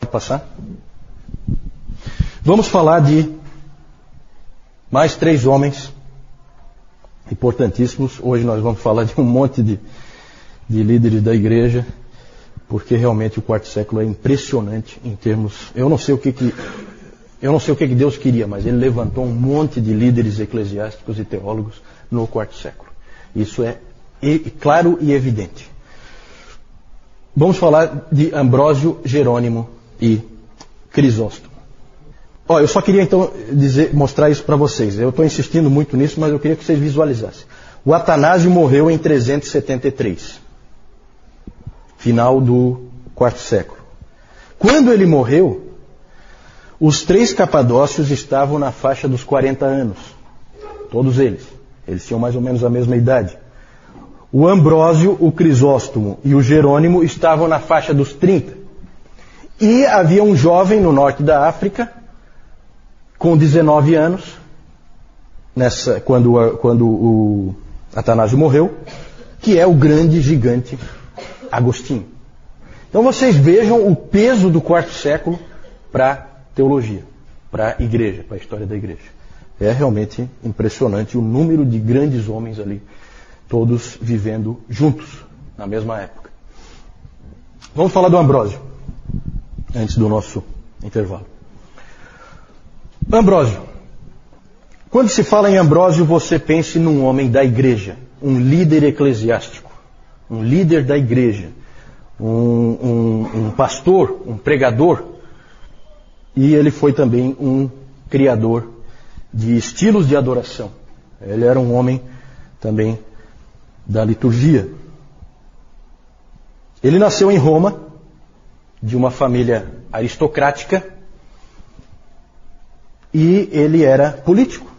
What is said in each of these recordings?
passar. Vamos falar de mais 3 homens importantíssimos. Hoje nós vamos falar de um monte de líderes da igreja, porque realmente o quarto século é impressionante em termos... Eu não sei o que Deus queria, mas ele levantou um monte de líderes eclesiásticos e teólogos no quarto século. Isso é claro e evidente. Vamos falar de Ambrósio, Jerônimo e Crisóstomo. Eu só queria então mostrar isso para vocês. Eu estou insistindo muito nisso, mas eu queria que vocês visualizassem. O Atanásio morreu em 373, final do quarto século. Quando ele morreu, os 3 capadócios estavam na faixa dos 40 anos. Todos eles. Eles tinham mais ou menos a mesma idade. O Ambrósio, o Crisóstomo e o Jerônimo estavam na faixa dos 30. E havia um jovem no norte da África, com 19 anos, quando o Atanásio morreu, que é o grande gigante Agostinho. Então vocês vejam o peso do quarto século para a teologia, para a igreja, para a história da igreja. É realmente impressionante o número de grandes homens ali, todos vivendo juntos, na mesma época. Vamos falar do Ambrósio, antes do nosso intervalo. Ambrósio. Quando se fala em Ambrósio, você pense num homem da igreja, um líder eclesiástico, um líder da igreja, um pastor, um pregador, e ele foi também um criador de estilos de adoração. Ele era um homem também da liturgia. Ele nasceu em Roma, de uma família aristocrática, e ele era político.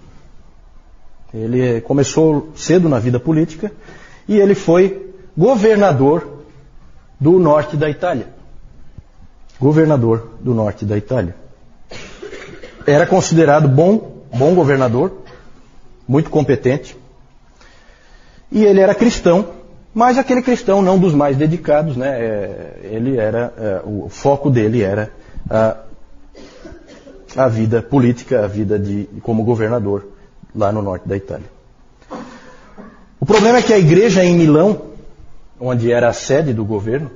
Ele começou cedo na vida política e ele foi governador do norte da Itália. Governador do norte da Itália. Era considerado bom governador, muito competente. E ele era cristão, mas aquele cristão não dos mais dedicados, né? O foco dele era a vida política, a vida como governador lá no norte da Itália. O problema é que a igreja em Milão, onde era a sede do governo,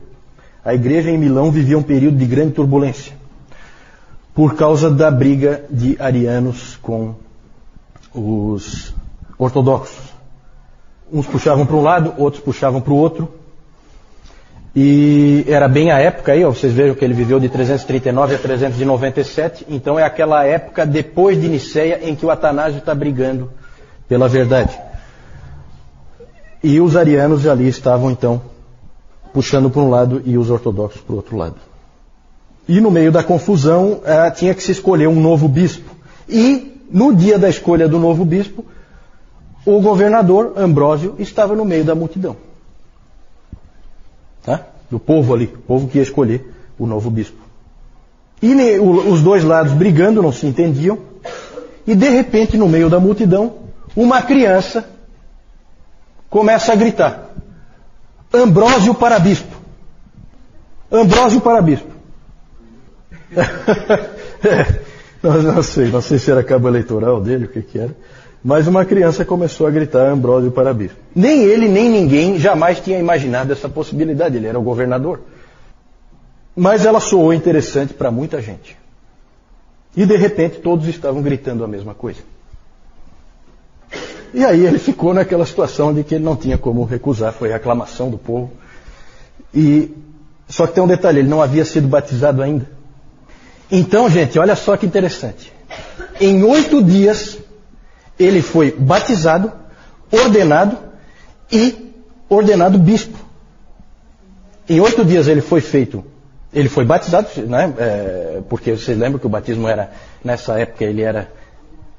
a igreja em Milão vivia um período de grande turbulência, por causa da briga de arianos com os ortodoxos. Uns puxavam para um lado, outros puxavam para o outro. E era bem a época aí, vocês vejam que ele viveu de 339 a 397, então é aquela época depois de Niceia em que o Atanásio está brigando pela verdade. E os arianos ali estavam então puxando para um lado e os ortodoxos para o outro lado. E no meio da confusão tinha que se escolher um novo bispo. E no dia da escolha do novo bispo, o governador Ambrósio estava no meio da multidão. Do povo ali, o povo que ia escolher o novo bispo. E os dois lados brigando, não se entendiam, e de repente, no meio da multidão, uma criança começa a gritar: Ambrósio para bispo! Ambrósio para bispo! Não sei se era cabo eleitoral dele, o que era. Mas uma criança começou a gritar Ambrósio para bispo. Nem ele, nem ninguém jamais tinha imaginado essa possibilidade. Ele era o governador. Mas ela soou interessante para muita gente. E de repente todos estavam gritando a mesma coisa. E aí ele ficou naquela situação de que ele não tinha como recusar. Foi a aclamação do povo. Só que tem um detalhe, ele não havia sido batizado ainda. Então, gente, olha só que interessante. Em 8 dias... ele foi batizado, ordenado e ordenado bispo. Em 8 dias ele foi batizado, né? Porque vocês lembram que o batismo era, nessa época ele era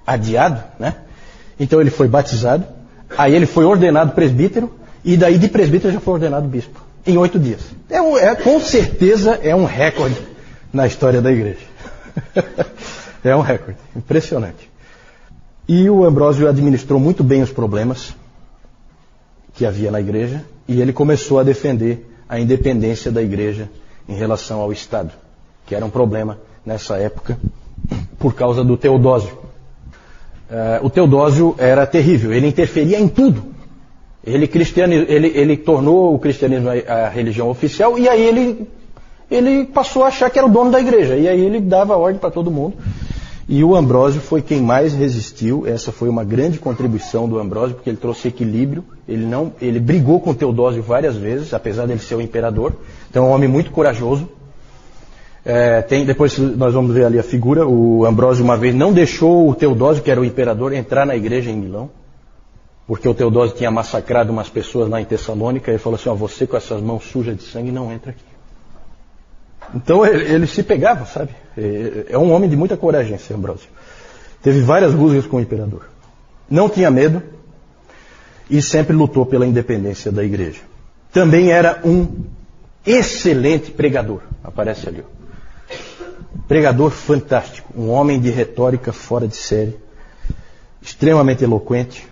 adiado, né? Então ele foi batizado, aí ele foi ordenado presbítero, e daí de presbítero já foi ordenado bispo. Em 8 dias. Com certeza é um recorde na história da igreja. É um recorde, impressionante. E o Ambrósio administrou muito bem os problemas que havia na igreja, e ele começou a defender a independência da igreja em relação ao Estado. que era um problema nessa época por causa do Teodósio. O Teodósio era terrível, ele interferia em tudo. Ele tornou o cristianismo a religião oficial e aí ele passou a achar que era o dono da igreja. E aí ele dava ordem para todo mundo. E o Ambrósio foi quem mais resistiu. Essa foi uma grande contribuição do Ambrósio, porque ele trouxe equilíbrio. Ele brigou com o Teodósio várias vezes, apesar dele ser o imperador. Então é um homem muito corajoso. Depois nós vamos ver ali a figura. O Ambrósio uma vez não deixou o Teodósio, que era o imperador, entrar na igreja em Milão, porque o Teodósio tinha massacrado umas pessoas lá em Tessalônica. Ele falou assim: você com essas mãos sujas de sangue não entra aqui. Então ele se pegava, sabe? É um homem de muita coragem, esse Ambrósio. Teve várias rusgas com o imperador. Não tinha medo e sempre lutou pela independência da igreja. Também era um excelente pregador. Aparece ali. Pregador fantástico. Um homem de retórica fora de série. Extremamente eloquente.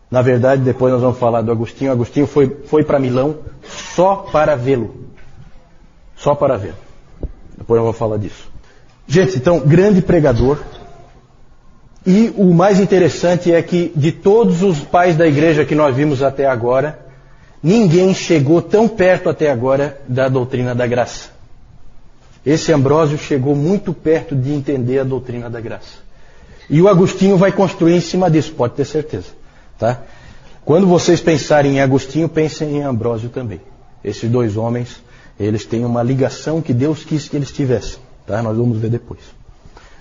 Na verdade, depois nós vamos falar do Agostinho. Agostinho foi para Milão só para vê-lo. Só para vê-lo. Depois eu vou falar disso. Gente, então, grande pregador. E o mais interessante é que de todos os pais da igreja que nós vimos até agora, ninguém chegou tão perto até agora da doutrina da graça. Esse Ambrósio chegou muito perto de entender a doutrina da graça. E o Agostinho vai construir em cima disso, pode ter certeza. Tá? Quando vocês pensarem em Agostinho, pensem em Ambrósio também. Esses dois homens, eles têm uma ligação que Deus quis que eles tivessem. Tá? Nós vamos ver depois.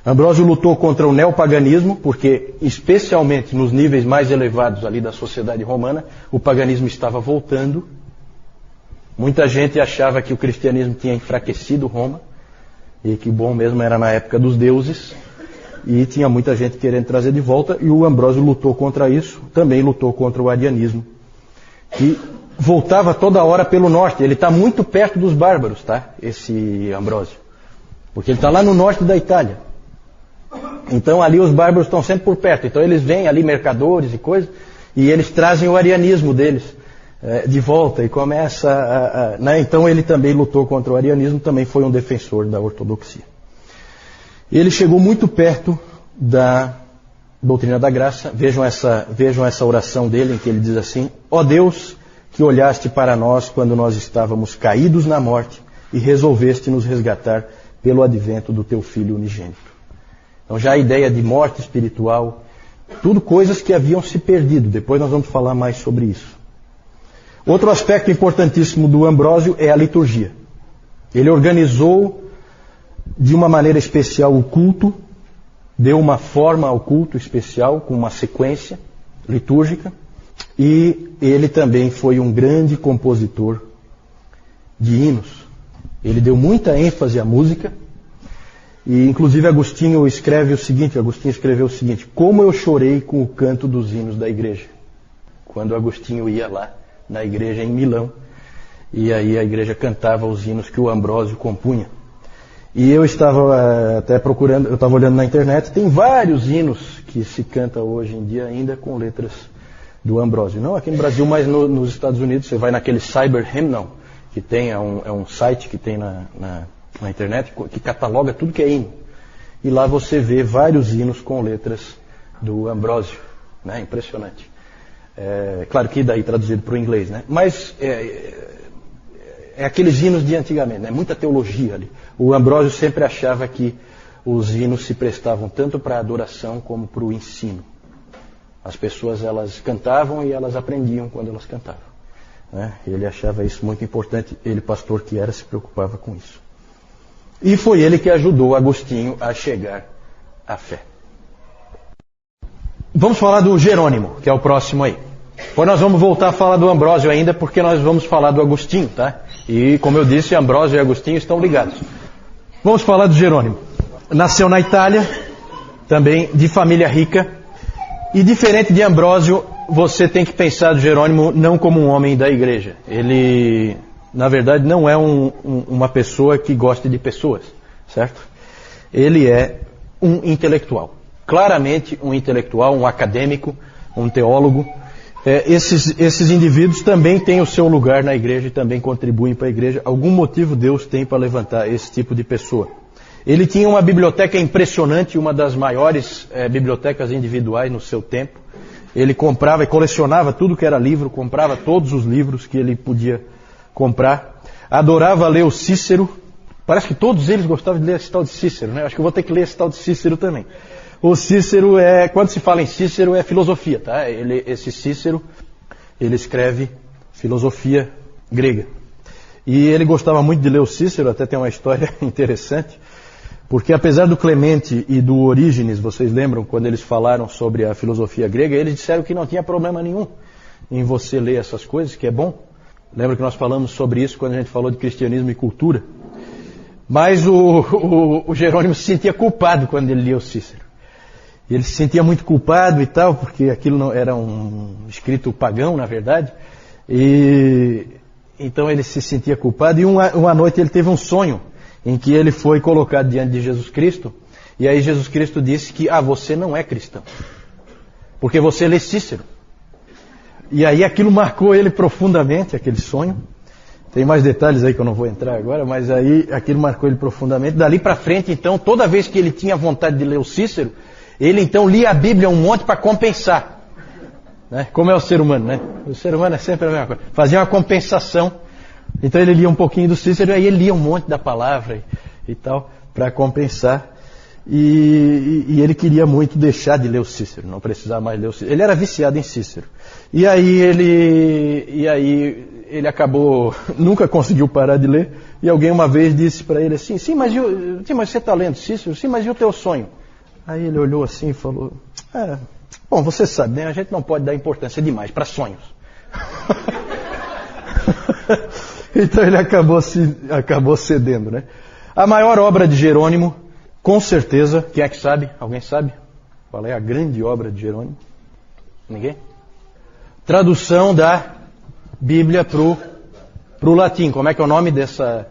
Ambrósio lutou contra o neopaganismo, porque especialmente nos níveis mais elevados ali da sociedade romana, o paganismo estava voltando. Muita gente achava que o cristianismo tinha enfraquecido Roma, e que bom mesmo era na época dos deuses, e tinha muita gente querendo trazer de volta, e o Ambrósio lutou contra isso, também lutou contra o arianismo, que voltava toda hora pelo norte. Ele está muito perto dos bárbaros, tá? Esse Ambrósio. Porque ele está lá no norte da Itália. Então ali os bárbaros estão sempre por perto. Então eles vêm ali, mercadores e coisas, e eles trazem o arianismo deles de volta. E começa né? Então ele também lutou contra o arianismo, também foi um defensor da ortodoxia. Ele chegou muito perto da doutrina da graça. Vejam essa oração dele, em que ele diz assim: ó Deus, que olhaste para nós quando nós estávamos caídos na morte e resolveste nos resgatar pelo advento do teu Filho unigênito. Então já a ideia de morte espiritual, tudo coisas que haviam se perdido. Depois nós vamos falar mais sobre isso. Outro aspecto importantíssimo do Ambrósio é a liturgia. Ele organizou de uma maneira especial o culto, deu uma forma ao culto especial, com uma sequência litúrgica, e ele também foi um grande compositor de hinos. Ele deu muita ênfase à música, e inclusive Agostinho escreveu o seguinte: como eu chorei com o canto dos hinos da igreja. Quando Agostinho ia lá na igreja em Milão, e aí a igreja cantava os hinos que o Ambrósio compunha. E eu estava até procurando, eu estava olhando na internet, tem vários hinos que se canta hoje em dia ainda com letras do Ambrósio. Não aqui no Brasil, mas nos Estados Unidos. Você vai naquele Cyber Hymnal, que tem, é um site que tem na internet, que cataloga tudo que é hino. E lá você vê vários hinos com letras do Ambrósio. Né? Impressionante. Claro que daí traduzido para o inglês, né? Mas é aqueles hinos de antigamente, né? Muita teologia ali. O Ambrósio sempre achava que os hinos se prestavam tanto para a adoração como para o ensino. As pessoas, elas cantavam e elas aprendiam quando elas cantavam. Né? Ele achava isso muito importante. Ele, pastor que era, se preocupava com isso. E foi ele que ajudou Agostinho a chegar à fé. Vamos falar do Jerônimo, que é o próximo aí. Depois nós vamos voltar a falar do Ambrósio ainda, porque nós vamos falar do Agostinho, tá? E, como eu disse, Ambrósio e Agostinho estão ligados. Vamos falar do Jerônimo. Nasceu na Itália, também de família rica. E diferente de Ambrósio, você tem que pensar do Jerônimo não como um homem da igreja. Ele, na verdade, não é uma pessoa que gosta de pessoas, certo? Ele é um intelectual. Claramente um intelectual, um acadêmico, um teólogo. Esses indivíduos também têm o seu lugar na igreja e também contribuem para a igreja. Algum motivo Deus tem para levantar esse tipo de pessoa. Ele tinha uma biblioteca impressionante, uma das maiores bibliotecas individuais no seu tempo. Ele comprava e colecionava tudo que era livro, comprava todos os livros que ele podia comprar. Adorava ler o Cícero. Parece que todos eles gostavam de ler esse tal de Cícero, né? Acho que eu vou ter que ler esse tal de Cícero também. O Cícero quando se fala em Cícero, é filosofia, tá? Esse Cícero, ele escreve filosofia grega. E ele gostava muito de ler o Cícero, até tem uma história interessante, porque apesar do Clemente e do Orígenes, vocês lembram quando eles falaram sobre a filosofia grega, eles disseram que não tinha problema nenhum em você ler essas coisas, que é bom. Lembra que nós falamos sobre isso quando a gente falou de cristianismo e cultura? Mas o Jerônimo se sentia culpado quando ele lia o Cícero. E ele se sentia muito culpado e tal, porque aquilo não era um escrito pagão, na verdade. E então ele se sentia culpado. E uma noite ele teve um sonho em que ele foi colocado diante de Jesus Cristo. E aí Jesus Cristo disse que, você não é cristão, porque você lê Cícero. E aí aquilo marcou ele profundamente, aquele sonho. Tem mais detalhes aí que eu não vou entrar agora, mas aí aquilo marcou ele profundamente. Dali para frente, então, toda vez que ele tinha vontade de ler o Cícero, ele então lia a Bíblia um monte para compensar. Né? Como é o ser humano, né? O ser humano é sempre a mesma coisa. Fazia uma compensação. Então ele lia um pouquinho do Cícero, e aí ele lia um monte da palavra e tal, para compensar. E ele queria muito deixar de ler o Cícero, não precisar mais ler o Cícero. Ele era viciado em Cícero. E aí ele acabou, nunca conseguiu parar de ler, e alguém uma vez disse para ele assim, mas você está lendo Cícero? Sim, mas e o teu sonho? Aí ele olhou assim e falou, bom, você sabe, né? A gente não pode dar importância demais para sonhos. Então ele acabou cedendo, né? A maior obra de Jerônimo, com certeza, quem é que sabe? Alguém sabe? Qual é a grande obra de Jerônimo? Ninguém? Tradução da Bíblia pro latim. Como é que é o nome dessa?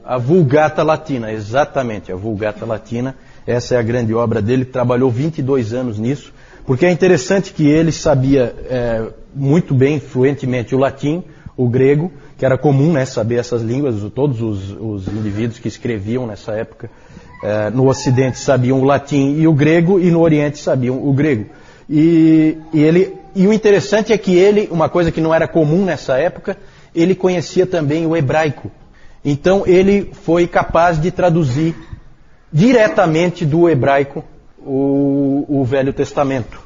A Vulgata Latina, exatamente, a Vulgata Latina. Essa é a grande obra dele, trabalhou 22 anos nisso, porque é interessante que ele sabia muito bem, fluentemente, o latim, o grego, que era comum, né, saber essas línguas. Todos os indivíduos que escreviam nessa época no Ocidente sabiam o latim e o grego, e no Oriente sabiam o grego. E o interessante é que ele, uma coisa que não era comum nessa época, ele conhecia também o hebraico. Então ele foi capaz de traduzir diretamente do hebraico o Velho Testamento.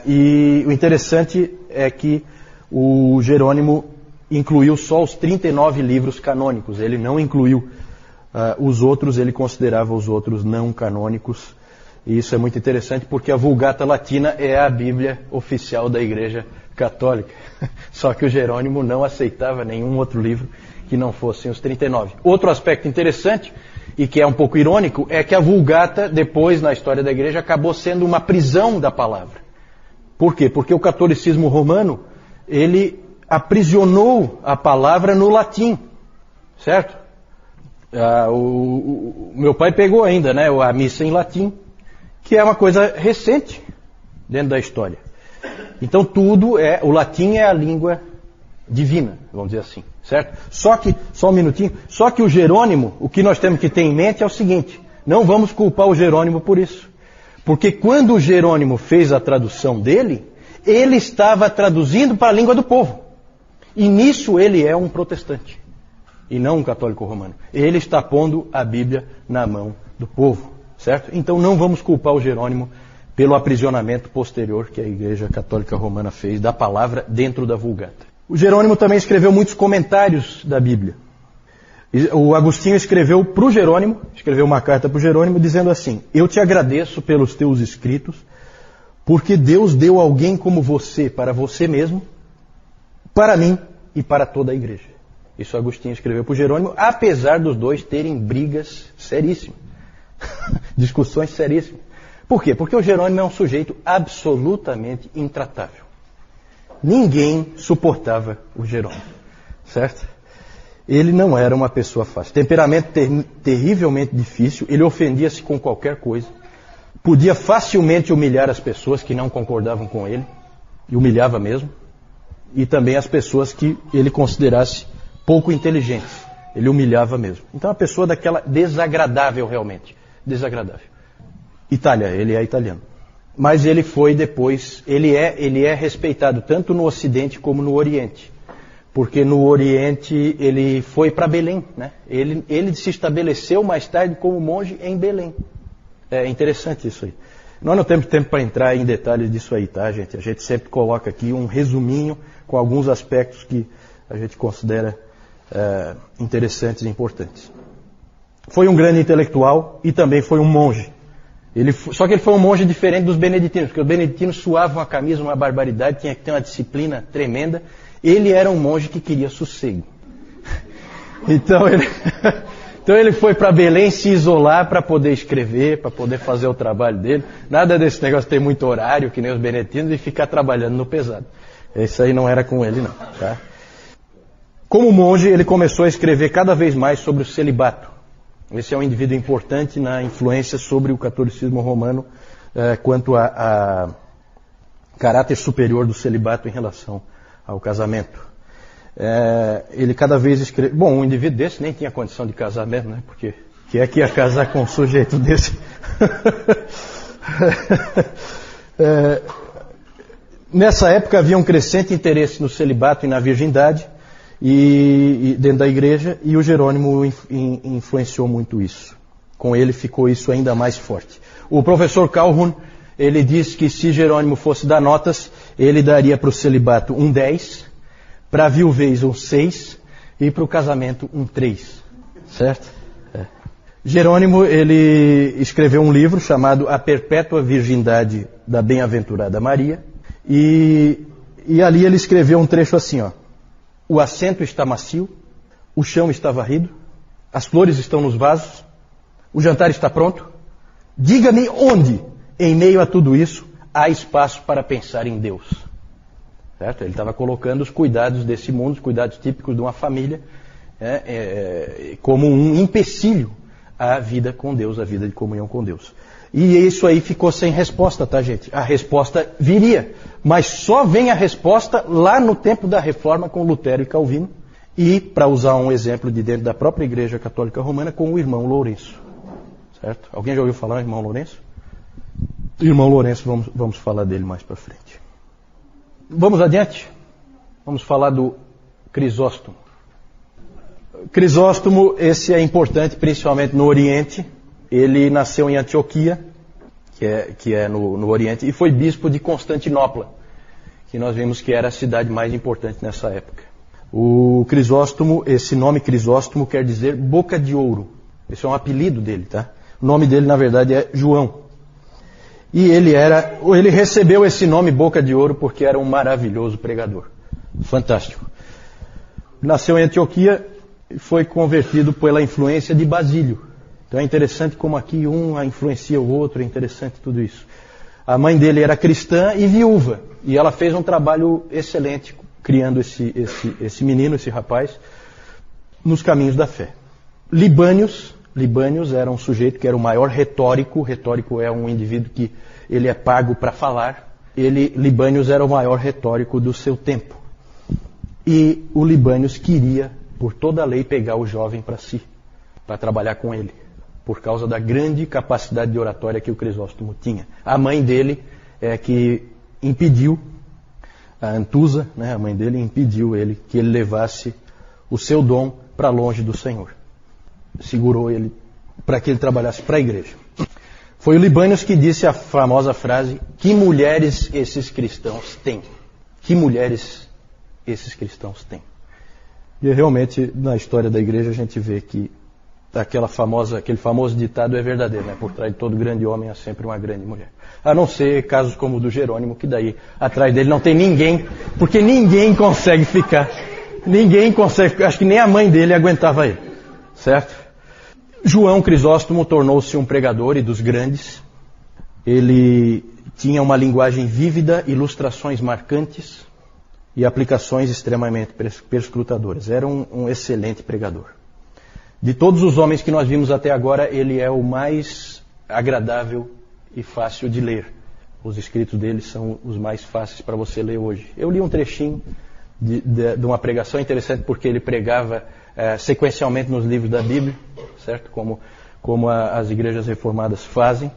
E o interessante é que o Jerônimo incluiu só os 39 livros canônicos. Ele não incluiu os outros, ele considerava os outros não canônicos. E isso é muito interessante porque a Vulgata Latina é a Bíblia oficial da Igreja Católica. Só que o Jerônimo não aceitava nenhum outro livro que não fossem os 39. Outro aspecto interessante, e que é um pouco irônico, é que a Vulgata, depois na história da Igreja, acabou sendo uma prisão da palavra. Por quê? Porque o catolicismo romano, ele aprisionou a palavra no latim, certo? O meu pai pegou ainda, né, a missa em latim, que é uma coisa recente dentro da história. Então o latim é a língua divina, vamos dizer assim, certo? Só um minutinho, só que o Jerônimo, o que nós temos que ter em mente é o seguinte, não vamos culpar o Jerônimo por isso. Porque quando o Jerônimo fez a tradução dele, ele estava traduzindo para a língua do povo. E nisso ele é um protestante, e não um católico romano. Ele está pondo a Bíblia na mão do povo, certo? Então não vamos culpar o Jerônimo pelo aprisionamento posterior que a Igreja Católica Romana fez da palavra dentro da Vulgata. O Jerônimo também escreveu muitos comentários da Bíblia. O Agostinho escreveu para o Jerônimo, escreveu uma carta para o Jerônimo dizendo assim: eu te agradeço pelos teus escritos, porque Deus deu alguém como você para você mesmo, para mim e para toda a igreja. Isso Agostinho escreveu para o Jerônimo, apesar dos dois terem brigas seríssimas, discussões seríssimas. Por quê? Porque o Jerônimo é um sujeito absolutamente intratável. Ninguém suportava o Jerônimo, certo? Ele não era uma pessoa fácil. Temperamento terrivelmente difícil, ele ofendia-se com qualquer coisa. Podia facilmente humilhar as pessoas que não concordavam com ele, e humilhava mesmo. E também as pessoas que ele considerasse pouco inteligentes. Ele humilhava mesmo. Então, uma pessoa daquela desagradável realmente. Desagradável. Itália, ele é italiano. Mas ele foi depois, ele é respeitado tanto no Ocidente como no Oriente. Porque no Oriente ele foi para Belém, né? Ele se estabeleceu mais tarde como monge em Belém. É interessante isso aí. Nós não temos tempo para entrar em detalhes disso aí, tá, gente? A gente sempre coloca aqui um resuminho com alguns aspectos que a gente considera interessantes e importantes. Foi um grande intelectual e também foi um monge. Só que ele foi um monge diferente dos beneditinos, porque os beneditinos suavam a camisa uma barbaridade, tinha que ter uma disciplina tremenda. Ele era um monge que queria sossego. Então ele foi para Belém se isolar para poder escrever, para poder fazer o trabalho dele. Nada desse negócio de ter muito horário, que nem os beneditinos, e ficar trabalhando no pesado. Isso aí não era com ele, não. Tá? Como monge, ele começou a escrever cada vez mais sobre o celibato. Esse é um indivíduo importante na influência sobre o catolicismo romano quanto a caráter superior do celibato em relação ao casamento. Ele cada vez escreve... Bom, um indivíduo desse nem tinha condição de casar mesmo, né? Porque quem é que ia casar com um sujeito desse? Nessa época havia um crescente interesse no celibato e na virgindade e dentro da igreja, e o Jerônimo influenciou muito isso. Com ele ficou isso ainda mais forte. O professor Calhoun, ele diz que se Jerônimo fosse dar notas, ele daria para o celibato um 10, para a viuvez um 6 e para o casamento um 3. Certo? Jerônimo, ele escreveu um livro chamado A Perpétua Virgindade da Bem-aventurada Maria, e ali ele escreveu um trecho assim, ó. O assento está macio, o chão está varrido, as flores estão nos vasos, o jantar está pronto. Diga-me onde, em meio a tudo isso, há espaço para pensar em Deus. Certo? Ele estava colocando os cuidados desse mundo, os cuidados típicos de uma família, como um empecilho à vida com Deus, à vida de comunhão com Deus. E isso aí ficou sem resposta, tá, gente? A resposta viria, mas só vem a resposta lá no tempo da Reforma com Lutero e Calvino, e, para usar um exemplo de dentro da própria Igreja Católica Romana, com o irmão Lourenço. Certo? Alguém já ouviu falar do irmão Lourenço? Irmão Lourenço, vamos falar dele mais para frente. Vamos adiante? Vamos falar do Crisóstomo. Crisóstomo, esse é importante principalmente no Oriente. Ele nasceu em Antioquia, que é no Oriente, e foi bispo de Constantinopla, que nós vimos que era a cidade mais importante nessa época. O Crisóstomo, esse nome Crisóstomo quer dizer boca de ouro. Esse é um apelido dele, tá? O nome dele, na verdade, é João. E ele recebeu esse nome boca de ouro porque era um maravilhoso pregador. Fantástico. Nasceu em Antioquia e foi convertido pela influência de Basílio. Então é interessante como aqui um influencia o outro, é interessante tudo isso. A mãe dele era cristã e viúva, e ela fez um trabalho excelente criando esse menino, esse rapaz, nos caminhos da fé. Libânios era um sujeito que era o maior retórico. Retórico é um indivíduo que ele é pago para falar. Libânios era o maior retórico do seu tempo. E o Libânios queria, por toda a lei, pegar o jovem para si, para trabalhar com ele, por causa da grande capacidade de oratória que o Crisóstomo tinha. A mãe dele é que impediu, a Antusa, né, a mãe dele impediu que ele levasse o seu dom para longe do Senhor. Segurou ele para que ele trabalhasse para a igreja. Foi o Libânios que disse a famosa frase: que mulheres esses cristãos têm? Que mulheres esses cristãos têm? E realmente, na história da igreja, a gente vê que aquele famoso ditado é verdadeiro, né? Por trás de todo grande homem há sempre uma grande mulher. A não ser casos como o do Jerônimo, que daí atrás dele não tem ninguém, porque ninguém consegue ficar. Ninguém consegue, acho que nem a mãe dele aguentava ele. Certo? João Crisóstomo tornou-se um pregador e dos grandes. Ele tinha uma linguagem vívida, ilustrações marcantes e aplicações extremamente perscrutadoras. Era um excelente pregador. De todos os homens que nós vimos até agora, ele é o mais agradável e fácil de ler. Os escritos dele são os mais fáceis para você ler hoje. Eu li um trechinho, de uma pregação. Interessante porque ele pregava sequencialmente nos livros da Bíblia, certo? Como as igrejas reformadas fazem,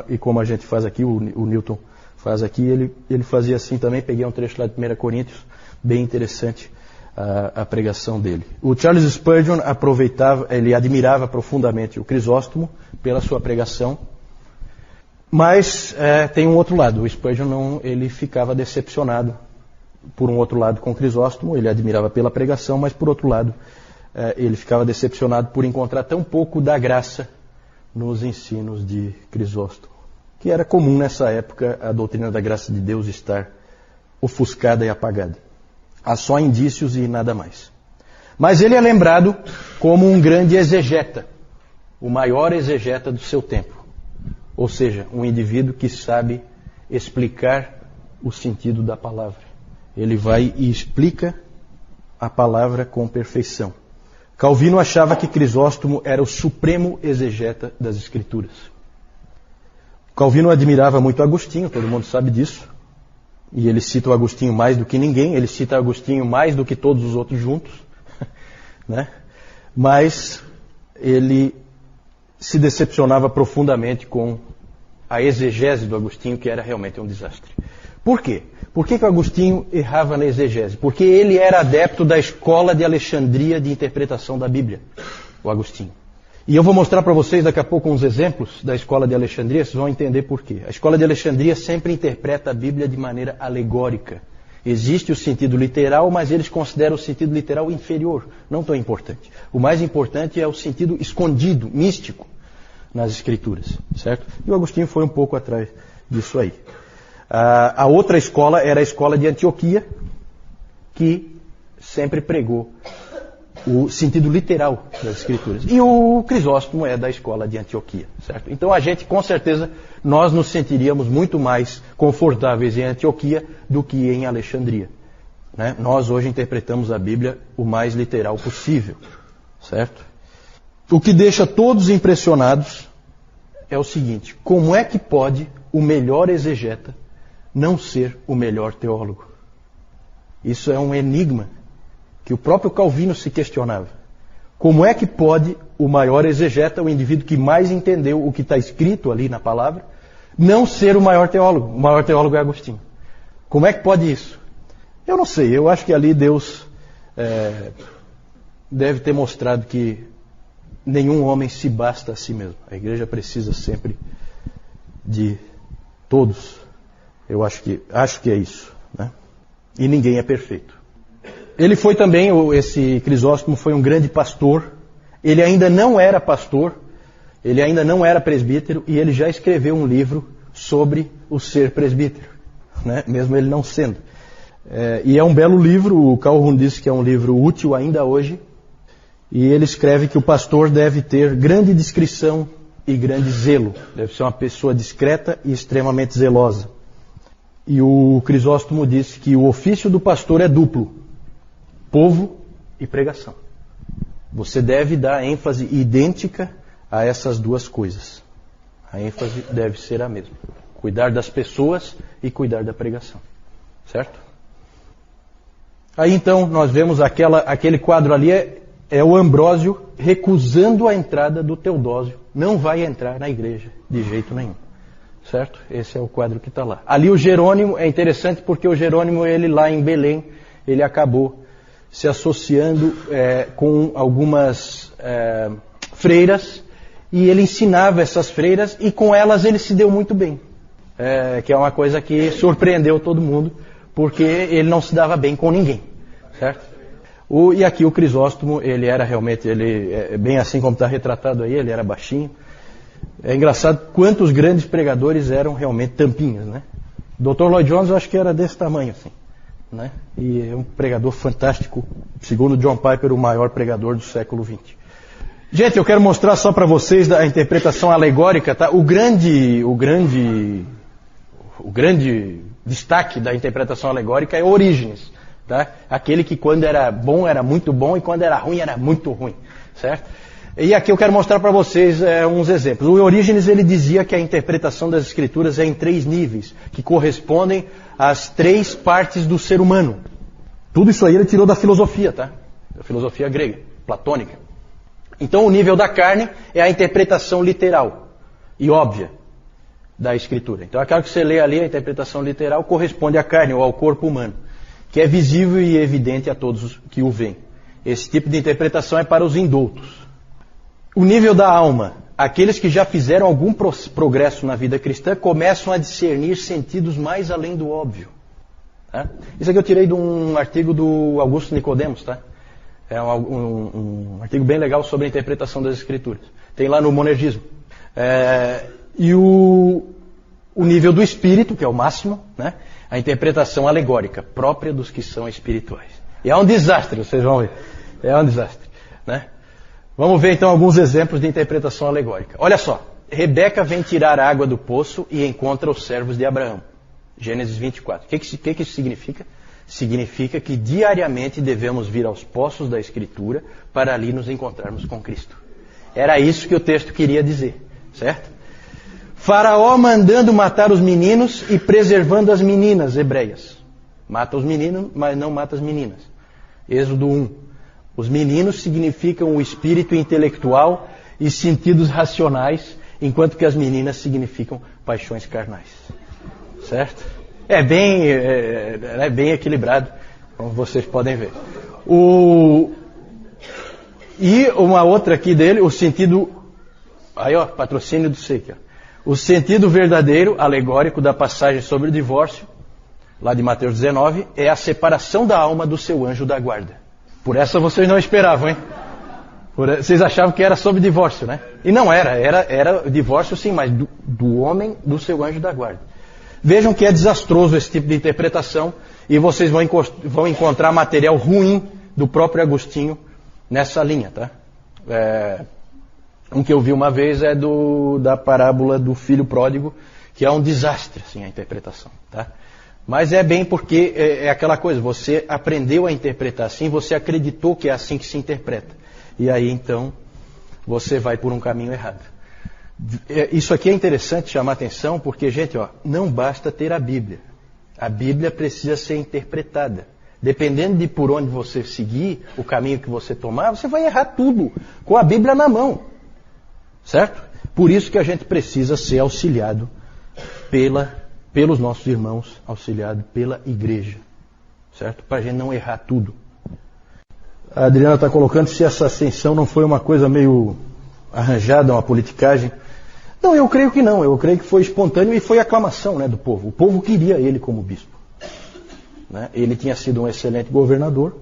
e como a gente faz aqui, o Newton faz aqui, ele fazia assim também. Peguei um trecho lá de 1 Coríntios, bem interessante a pregação dele. O Charles Spurgeon ele admirava profundamente o Crisóstomo pela sua pregação, mas tem um outro lado. O Spurgeon ele ficava decepcionado, por um outro lado, com o Crisóstomo. Ele admirava pela pregação, mas por outro lado, ele ficava decepcionado por encontrar tão pouco da graça nos ensinos de Crisóstomo, que era comum nessa época a doutrina da graça de Deus estar ofuscada e apagada. Há só indícios e nada mais. Mas ele é lembrado como um grande exegeta, o maior exegeta do seu tempo. Ou seja, um indivíduo que sabe explicar o sentido da palavra. Ele vai e explica a palavra com perfeição. Calvino achava que Crisóstomo era o supremo exegeta das Escrituras. Calvino admirava muito Agostinho, todo mundo sabe disso. E ele cita o Agostinho mais do que ninguém, ele cita Agostinho mais do que todos os outros juntos, né? Mas ele se decepcionava profundamente com a exegese do Agostinho, que era realmente um desastre. Por quê? Por que o Agostinho errava na exegese? Porque ele era adepto da escola de Alexandria de interpretação da Bíblia, o Agostinho. E eu vou mostrar para vocês daqui a pouco uns exemplos da escola de Alexandria, vocês vão entender por quê. A escola de Alexandria sempre interpreta a Bíblia de maneira alegórica. Existe o sentido literal, mas eles consideram o sentido literal inferior, não tão importante. O mais importante é o sentido escondido, místico, nas Escrituras, certo? E o Agostinho foi um pouco atrás disso aí. A outra escola era a escola de Antioquia, que sempre pregou o sentido literal das Escrituras. E o Crisóstomo é da escola de Antioquia, certo? Então a gente, com certeza, nós nos sentiríamos muito mais confortáveis em Antioquia do que em Alexandria, né? Nós hoje interpretamos a Bíblia o mais literal possível, certo? O que deixa todos impressionados é o seguinte: como é que pode o melhor exegeta não ser o melhor teólogo? Isso é um enigma que o próprio Calvino se questionava. Como é que pode o maior exegeta, o indivíduo que mais entendeu o que está escrito ali na palavra, não ser o maior teólogo? O maior teólogo é Agostinho. Como é que pode isso? Eu não sei, eu acho que ali Deus deve ter mostrado que nenhum homem se basta a si mesmo. A igreja precisa sempre de todos. Eu acho que é isso, né? E ninguém é perfeito. Ele foi também, esse Crisóstomo foi um grande pastor. Ele ainda não era pastor, ele ainda não era presbítero, e ele já escreveu um livro sobre o ser presbítero, né? Mesmo ele não sendo. E é um belo livro. O Calhoun disse que é um livro útil ainda hoje. E ele escreve que o pastor deve ter grande discrição e grande zelo. Deve ser uma pessoa discreta e extremamente zelosa. E o Crisóstomo disse que o ofício do pastor é duplo: povo e pregação. Você deve dar ênfase idêntica a essas duas coisas. A ênfase deve ser a mesma: cuidar das pessoas e cuidar da pregação. Certo? Aí então nós vemos aquele quadro ali, é o Ambrósio recusando a entrada do Teodósio. Não vai entrar na igreja de jeito nenhum. Certo? Esse é o quadro que está lá. Ali o Jerônimo, é interessante porque o Jerônimo, ele lá em Belém, ele acabou se associando com algumas freiras, e ele ensinava essas freiras, e com elas ele se deu muito bem. Que é uma coisa que surpreendeu todo mundo, porque ele não se dava bem com ninguém. Certo? E aqui o Crisóstomo, ele era realmente, bem assim como está retratado aí, ele era baixinho. É engraçado quantos grandes pregadores eram realmente tampinhas, né? Dr. Lloyd Jones eu acho que era desse tamanho, assim, né? E é um pregador fantástico, segundo John Piper, o maior pregador do século XX. Gente, eu quero mostrar só para vocês a interpretação alegórica, tá? O grande destaque da interpretação alegórica é Orígenes, tá? Aquele que quando era bom era muito bom e quando era muito ruim, certo? E aqui eu quero mostrar para vocês uns exemplos. O Orígenes, ele dizia que a interpretação das Escrituras é em 3 níveis, que correspondem às 3 partes do ser humano. Tudo isso aí ele tirou da filosofia, tá? Da filosofia grega, platônica. Então o nível da carne é a interpretação literal e óbvia da Escritura. Então aquilo que você lê ali, a interpretação literal, corresponde à carne ou ao corpo humano, que é visível e evidente a todos que o veem. Esse tipo de interpretação é para os indoutos. O nível da alma, aqueles que já fizeram algum progresso na vida cristã começam a discernir sentidos mais além do óbvio. Tá? Isso aqui eu tirei de um artigo do Augusto Nicodemos, tá? É um artigo bem legal sobre a interpretação das Escrituras. Tem lá no Monergismo. E o nível do espírito, que é o máximo, né? A interpretação alegórica, própria dos que são espirituais. E é um desastre, vocês vão ver. É um desastre, né? Vamos ver então alguns exemplos de interpretação alegórica. Olha só, Rebeca vem tirar a água do poço e encontra os servos de Abraão. Gênesis 24. O que isso significa? Significa que diariamente devemos vir aos poços da Escritura para ali nos encontrarmos com Cristo. Era isso que o texto queria dizer, certo? Faraó mandando matar os meninos e preservando as meninas hebreias. Mata os meninos, mas não mata as meninas. Êxodo 1. Os meninos significam o espírito intelectual e sentidos racionais, enquanto que as meninas significam paixões carnais. Certo? É bem equilibrado, como vocês podem ver. E uma outra aqui dele, o sentido... Aí, ó, patrocínio do SEC. O sentido verdadeiro, alegórico, da passagem sobre o divórcio, lá de Mateus 19, é a separação da alma do seu anjo da guarda. Por essa vocês não esperavam, hein? Vocês achavam que era sobre divórcio, né? E não era divórcio sim, mas do homem do seu anjo da guarda. Vejam que é desastroso esse tipo de interpretação e vocês vão encontrar material ruim do próprio Agostinho nessa linha, tá? Um que eu vi uma vez é da parábola do filho pródigo, que é um desastre, assim, a interpretação, tá? Mas é bem porque é aquela coisa, você aprendeu a interpretar assim, você acreditou que é assim que se interpreta. E aí, então, você vai por um caminho errado. Isso aqui é interessante chamar atenção, porque, gente, ó, não basta ter a Bíblia. A Bíblia precisa ser interpretada. Dependendo de por onde você seguir, o caminho que você tomar, você vai errar tudo, com a Bíblia na mão. Certo? Por isso que a gente precisa ser auxiliado pelos nossos irmãos, auxiliado pela igreja. Certo? Para a gente não errar tudo. A Adriana está colocando se essa ascensão não foi uma coisa meio arranjada, uma politicagem. Não, eu creio que não. Eu creio que foi espontâneo e foi aclamação, né, do povo. O povo queria ele como bispo. Né? Ele tinha sido um excelente governador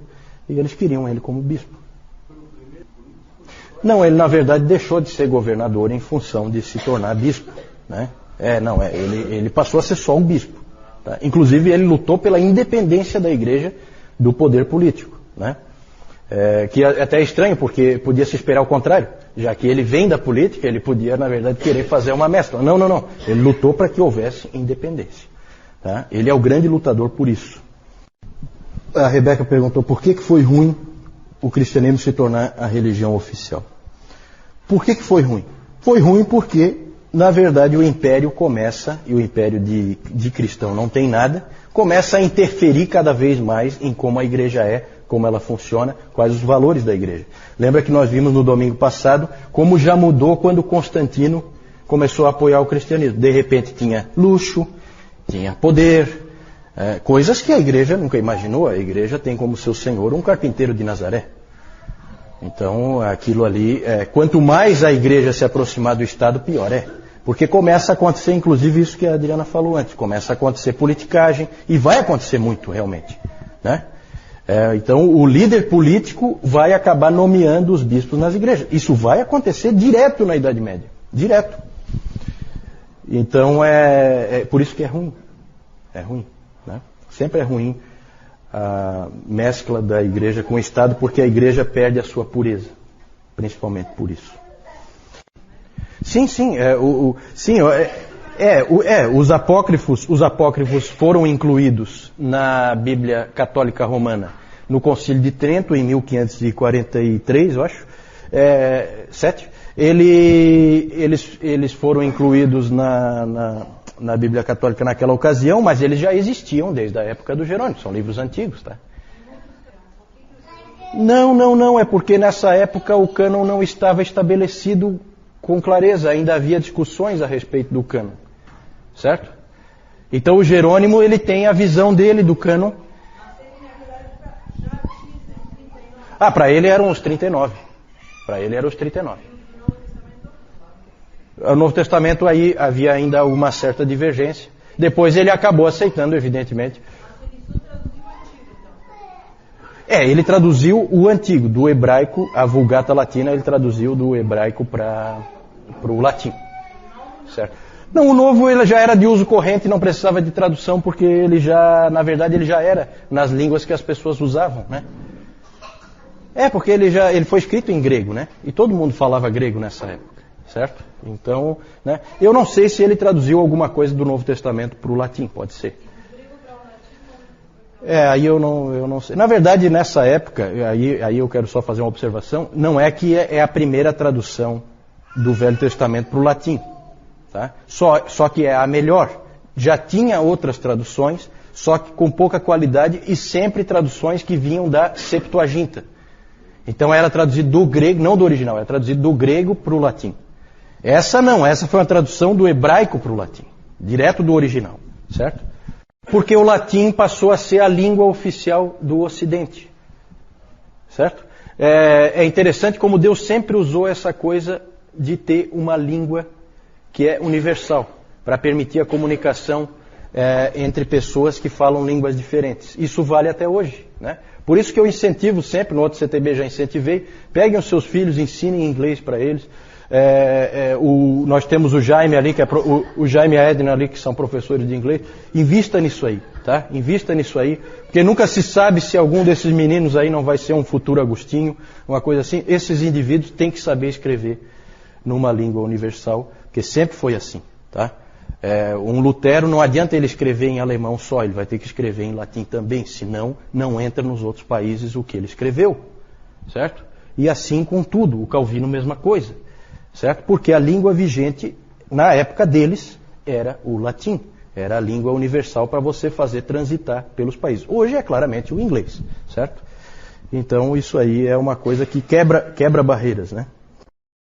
e eles queriam ele como bispo. Não, ele na verdade deixou de ser governador em função de se tornar bispo. Né? Ele passou a ser só um bispo. Tá? Inclusive ele lutou pela independência da igreja do poder político. Né? Que é até estranho, porque podia se esperar o contrário. Já que ele vem da política, ele podia, na verdade, querer fazer uma mescla. Não. Ele lutou para que houvesse independência. Tá? Ele é o grande lutador por isso. A Rebeca perguntou por que foi ruim o cristianismo se tornar a religião oficial. Por que foi ruim? Foi ruim porque, na verdade, o império começa, e o império de cristão não tem nada, começa a interferir cada vez mais em como a igreja é, como ela funciona, quais os valores da igreja. Lembra que nós vimos no domingo passado como já mudou quando Constantino começou a apoiar o cristianismo. De repente tinha luxo, tinha poder, coisas que a igreja nunca imaginou. A igreja tem como seu senhor um carpinteiro de Nazaré. Então aquilo ali, quanto mais a igreja se aproximar do Estado, pior é. Porque começa a acontecer, inclusive isso que a Adriana falou antes, começa a acontecer politicagem, e vai acontecer muito realmente, né? Então o líder político vai acabar nomeando os bispos nas igrejas. Isso vai acontecer direto na Idade Média. Direto. Então é por isso que é ruim. É ruim. Né? Sempre é ruim a mescla da igreja com o Estado, porque a igreja perde a sua pureza. Principalmente por isso. Sim. Os apócrifos foram incluídos na Bíblia Católica Romana no Concílio de Trento, em 1543, eu acho. 7. Eles foram incluídos na Bíblia Católica naquela ocasião, mas eles já existiam desde a época do Jerônimo. São livros antigos, tá? Não, é porque nessa época o cânon não estava estabelecido com clareza, ainda havia discussões a respeito do cânon, certo? Então o Jerônimo, ele tem a visão dele do cânon. Para ele eram os 39. Para ele eram os 39. No Novo Testamento aí havia ainda uma certa divergência. Depois ele acabou aceitando, evidentemente. Ele traduziu o antigo, do hebraico, a Vulgata Latina, ele traduziu do hebraico para o latim. Certo? Não, o novo ele já era de uso corrente, não precisava de tradução, porque ele já, na verdade, ele já era nas línguas que as pessoas usavam, né? Porque ele foi escrito em grego, né? E todo mundo falava grego nessa época, certo? Então, né? Eu não sei se ele traduziu alguma coisa do Novo Testamento para o latim, pode ser. Aí eu não sei. Na verdade, nessa época, aí eu quero só fazer uma observação, não é que é a primeira tradução do Velho Testamento para o latim. Tá? Só que é a melhor. Já tinha outras traduções, só que com pouca qualidade e sempre traduções que vinham da Septuaginta. Então era traduzido do grego, não do original, era traduzido do grego para o latim. Essa foi uma tradução do hebraico para o latim, direto do original, certo? Porque o latim passou a ser a língua oficial do Ocidente, certo? É interessante como Deus sempre usou essa coisa de ter uma língua que é universal, para permitir a comunicação entre pessoas que falam línguas diferentes. Isso vale até hoje, né? Por isso que eu incentivo sempre, no outro CTB já incentivei, peguem os seus filhos, ensinem inglês para eles. Nós temos o Jaime ali, o Jaime e a Edna ali, que são professores de inglês. Invista nisso aí, tá? Invista nisso aí, porque nunca se sabe se algum desses meninos aí não vai ser um futuro Agostinho, uma coisa assim. Esses indivíduos têm que saber escrever numa língua universal, porque sempre foi assim, tá? Um Lutero, não adianta ele escrever em alemão só, ele vai ter que escrever em latim também, senão não entra nos outros países o que ele escreveu, certo? E assim com tudo, o Calvino mesma coisa, certo? Porque a língua vigente, na época deles, era o latim, era a língua universal para você fazer transitar pelos países. Hoje é claramente o inglês, certo? Então isso aí é uma coisa que quebra barreiras, né?